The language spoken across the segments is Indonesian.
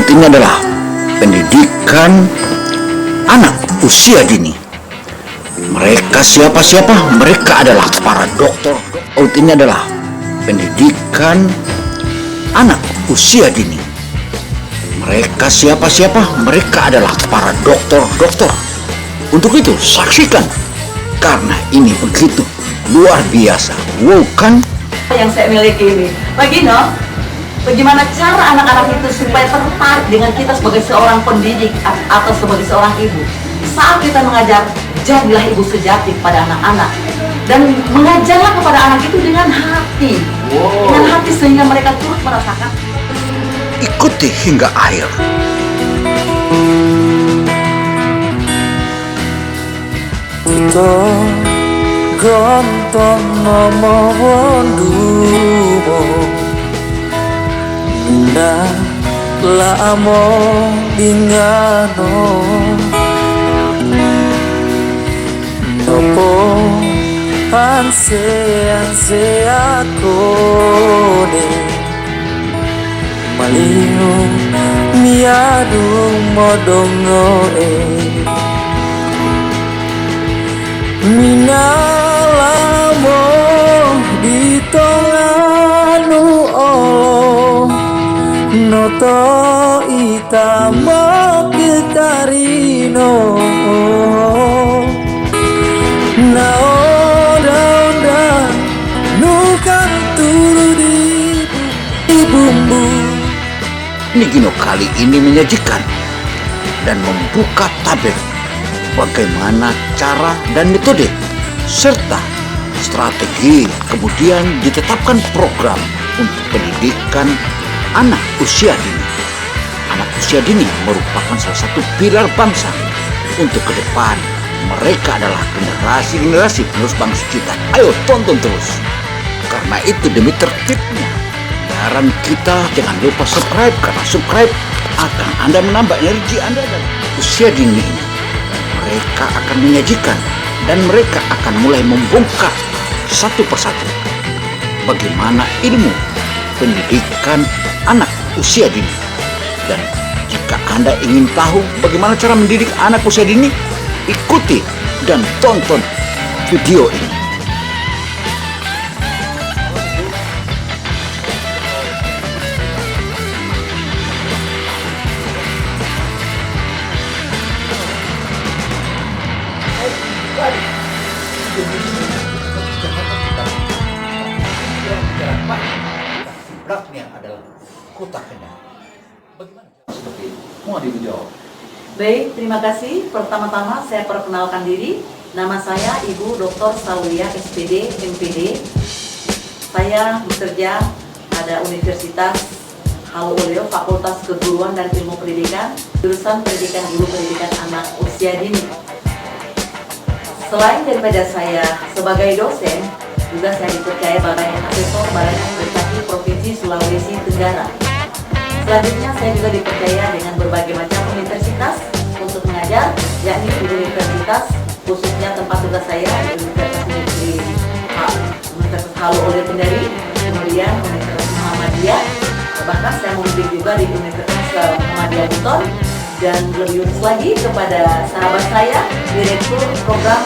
PAUD ini adalah pendidikan anak usia dini. Mereka siapa-siapa? Mereka adalah para dokter. PAUD ini adalah pendidikan anak usia dini. Mereka siapa-siapa? Mereka adalah para dokter. Untuk itu saksikan, karena ini begitu luar biasa. Wow kan? Yang saya miliki ini, Pak Gino, bagaimana cara anak-anak itu supaya tertarik dengan kita sebagai seorang pendidik atau sebagai seorang ibu? Saat kita mengajar, jadilah ibu sejati kepada anak-anak dan mengajarlah kepada anak itu dengan hati, dengan hati sehingga mereka turut merasakan. Ikuti hingga akhir. Kita ganton nomor dumo Nina lamo dingano Nopo anse aku ne Maliyo miadu modongo Minalamo di tonganu olo Noto itama kitarino Na onda nukan turu di bumbu. Ini Gino kali ini menyajikan dan membuka tabir bagaimana cara dan metode serta strategi, kemudian ditetapkan program untuk pendidikan anak usia dini. Anak usia dini merupakan salah satu pilar bangsa untuk ke depan. Mereka adalah generasi penerus bangsa kita. Ayo tonton terus. Karena itu demi tertibnya saran kita, jangan lupa subscribe, karena subscribe akan Anda menambah energi Anda dan usia dini ini. Mereka akan menyajikan dan mereka akan mulai membongkar satu persatu bagaimana ilmu pendidikan anak usia dini. Dan jika Anda ingin tahu bagaimana cara mendidik anak usia dini, ikuti dan tonton video ini. Sebelahnya adalah kota Kendal. Bagaimana seperti itu? Mau dijawab? Baik, terima kasih. Pertama-tama saya perkenalkan diri. Nama saya Ibu Dr. Saulia SPD MPD. Saya bekerja pada Universitas Haluoleo, Fakultas Keguruan dan Ilmu Pendidikan, jurusan Pendidikan Guru Pendidikan Anak Usia Dini. Selain daripada saya sebagai dosen, juga saya dipercaya sebagai asesor Balai Administrasi Provinsi Sulawesi Tenggara. Selanjutnya saya juga dipercaya dengan berbagai macam universitas untuk mengajar, yakni di universitas, khususnya tempat tugas saya di Universitas Haluoleo Kendari, kemudian Universitas Muhammadiyah, bahkan saya membimbing juga di Universitas Muhammadiyah Buton, dan lebih khusus lagi kepada sahabat saya, Direktur Program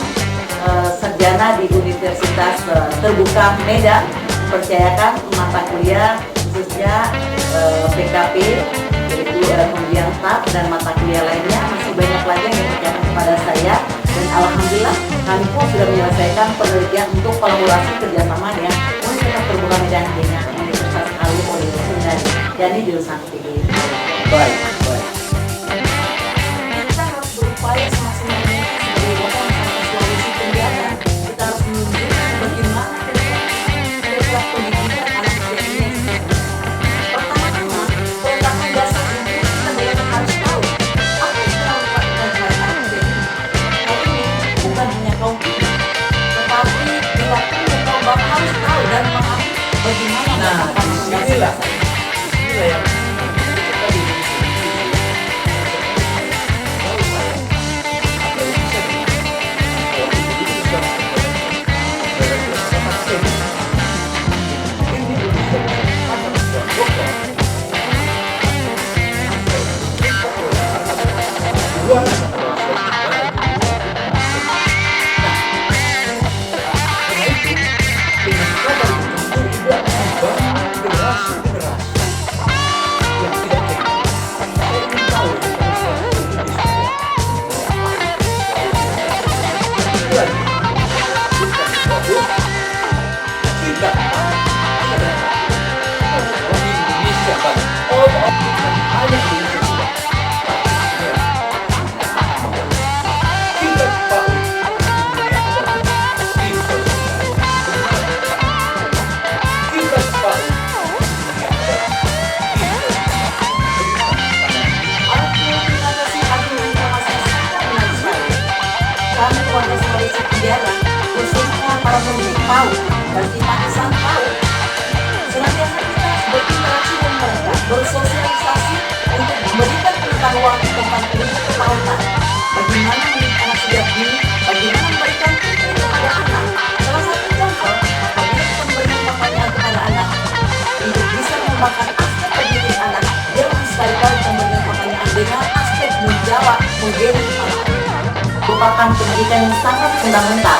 Sarjana di Universitas Terbuka Medan, percayakan mata kuliah khususnya PKP, yaitu kemudian TAP dan mata kuliah lainnya masih banyak lagi yang dipercayakan kepada saya, dan alhamdulillah kami pun sudah menyelesaikan penelitian untuk kolaborasi kerjasama dengan Universitas Terbuka Medan dengan Universitas Haluoleo Kendari, jadi jurusan PKP. Baik. Kita harus berupaya semaksimal mungkin sebagai warga masyarakat Sulawesi Tenggara. Kita harus menunjukkan bagaimana program pendidikan anak usia dini. Pertama-tama, peletakan dasar itu kita benar-benar harus tahu apa yang telah dilakukan oleh anak usia dini. Hal ini bukan hanya kaum ibu, tetapi bila pun kaum bapak harus tahu dan memahami bagaimana melakukan inilah yang kita di khususnya para pemilik PAUD dan simpatisan PAUD, senantiasa kita berinteraksi dengan mereka, bersosialisasi untuk memberikan pengetahuan tentang ilmu kepautan, bagaimana mendidik anak sejak dini, bagaimana memberikan ilmu kepada anak. Salah satu contoh, apabila kita memberikan pertanyaan kepada anak untuk bisa mengembangkan aspek pendidik anak, jangan sekali-kali kita memberikan pertanyaan dengan aspek menjawab, menggerak anak. Merupakan pendidikan yang sangat fundamental.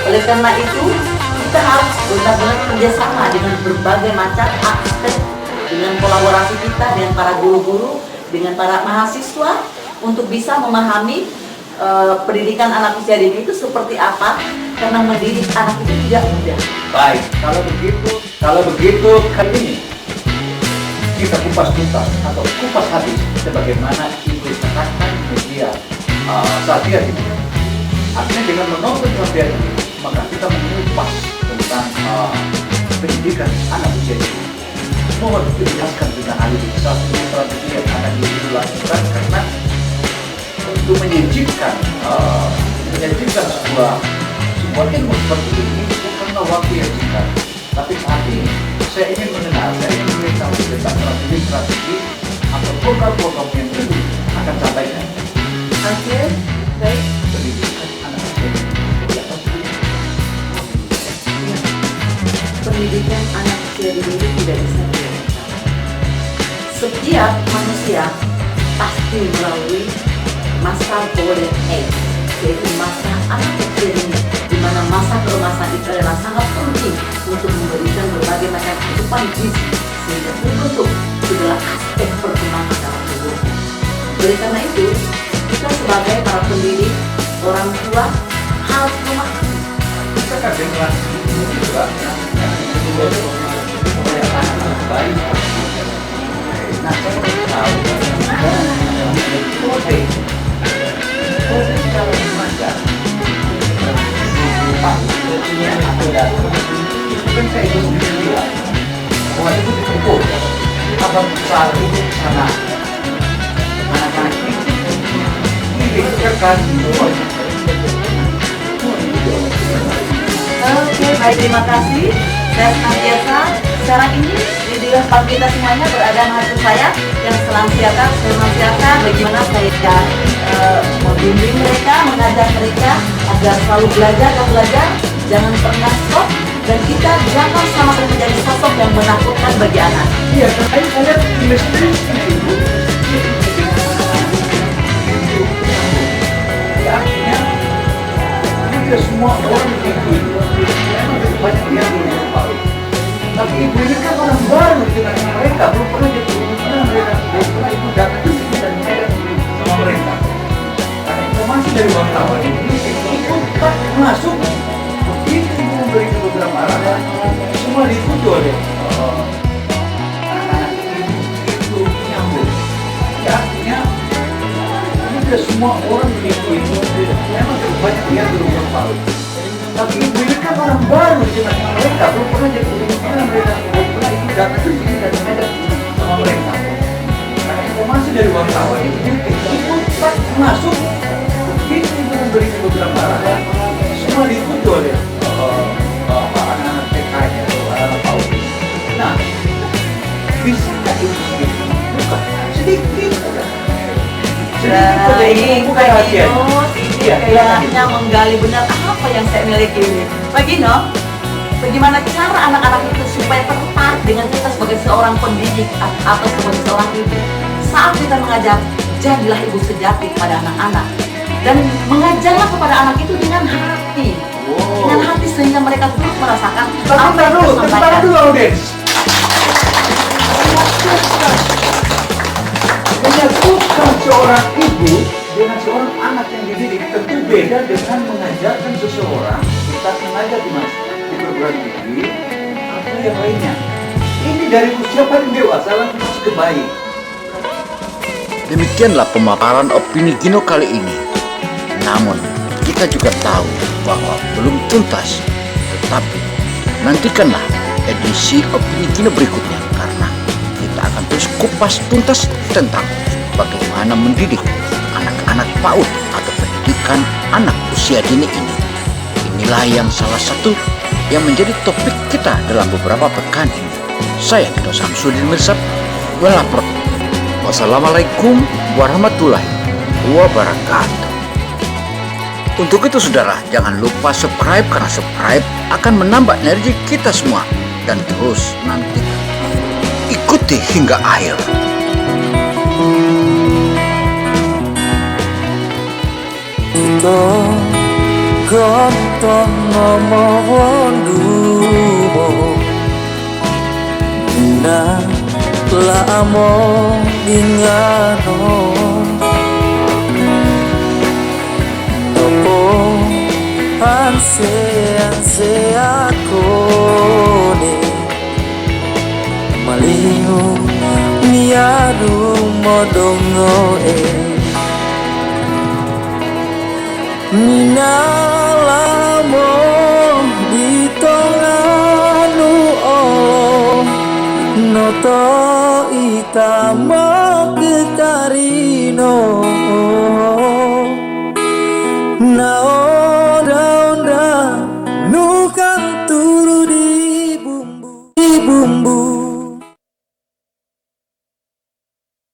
Oleh karena itu, kita harus benar-benar kerjasama dengan berbagai macam aspek, dengan kolaborasi kita dengan para guru-guru, dengan para mahasiswa untuk bisa memahami pendidikan anak usia dini itu seperti apa, karena mendidik anak itu tidak mudah. Baik, kalau begitu kali ini kita kupas tuntas atau kupas habis sebagaimana Ibu katakan media Satria ini. Artinya dengan menonton Satria ini, maka kita mengupas tentang pendidikan anak usia dini. Mohon dijelaskan dengan ahli satu strategi yang akan dilakukan karena untuk menyajikan sebuah ilmu seperti ini bukanlah waktu yang singkat. Tapi saat ini saya ingin mengenal, saya ingin mengetahui tentang strategi atau program-program yang dulu akan sampaikan. Oke, baik. Pendidikan anak usia dini. Pendidikan anak usia dini tidak bisa dilakukan. Setiap manusia pasti melalui masa golden age, yaitu masa anak usia dini, di mana masa keemasan itu adalah sangat penting untuk memberikan berbagai macam kehidupan gizi sehingga terbentuk segala aspek perkembangan dalam tubuh. Oleh karena itu, kita sebagai para pendidik, orang tua harus memahami. Kita kan generasi ini juga kebanyakan anak bayi. Nah, saya mau tahu kode kalau remaja punya atau datang itu kan saya itu sendiri bilang bahwa itu dikumpul abang selalu sana anak-anak ini dipikirkan Oke, baik, terima kasih. Saya senantiasa sekarang ini di depan kita semuanya berada mahasiswa saya yang senantiasa bagaimana saya membimbing mereka, mengajar mereka agar selalu belajar dan belajar, jangan pernah stop, dan kita jangan sama menjadi sosok yang menakutkan bagi anak. Iya, karena saya mesti artinya tidak semua orang begitu. Memang banyak yang lupa. Tapi ibu ini kan orang baru di tengah mereka, belum pernah ibu datang ke sini dan sama mereka. Karena informasi dari wartawan ini ikut masuk begitu ibu memberikan beberapa arahan, semua diikuti oleh anak-anak itu nyambung. Ya, artinya tidak semua orang begitu. Memang banyak yang berubah tahu. Tapi ibu ini kan orang baru di tengah mereka, belum pernah mereka ikut datang ke sini dan mengajak sama mereka. Karena informasi dari wartawan ini ikut masuk begitu ibu memberikan beberapa arahan, semua diikuti oleh anak-anak TK-nya atau anak-anak PAUD. Nah, bisakah ibu sedikit bukan sedikit Baik, Pak Gino, istilahnya menggali benar apa yang saya miliki ini. Pak Gino, bagaimana cara anak-anak itu supaya tertarik dengan kita sebagai seorang pendidik atau sebagai seorang ibu saat kita mengajar jadilah ibu sejati kepada anak-anak dan mengajarlah kepada anak itu dengan hati, dengan hati sehingga mereka terus merasakan apa yang kita sampaikan. Menyatukan seorang ibu dengan seorang anak yang dididik tentu beda dengan mengajarkan seseorang kita mengajar di perguruan tinggi atau yang lainnya. Ini dari usia paling dewasa langsung ke bayi. Demikianlah pemaparan opini Gino kali ini. Namun kita juga tahu bahwa belum tuntas, tetapi nantikanlah edisi opini Gino berikutnya karena kita akan terus kupas tuntas tentang bagaimana mendidik anak-anak PAUD atau pendidikan anak usia dini ini. Inilah yang salah satu yang menjadi topik kita dalam beberapa pekan ini. Saya Gino Samsudin Mirsad, melapor. Wassalamualaikum warahmatullahi wabarakatuh. Untuk itu saudara, jangan lupa subscribe karena subscribe akan menambah energi kita semua. Dan terus nanti ikuti hingga akhir. Ito kontong ngomong dumo na lamo ingano Opo anse ako ni maliw miyadu modongo Minalamo ditonganu noto itama kekarino Nao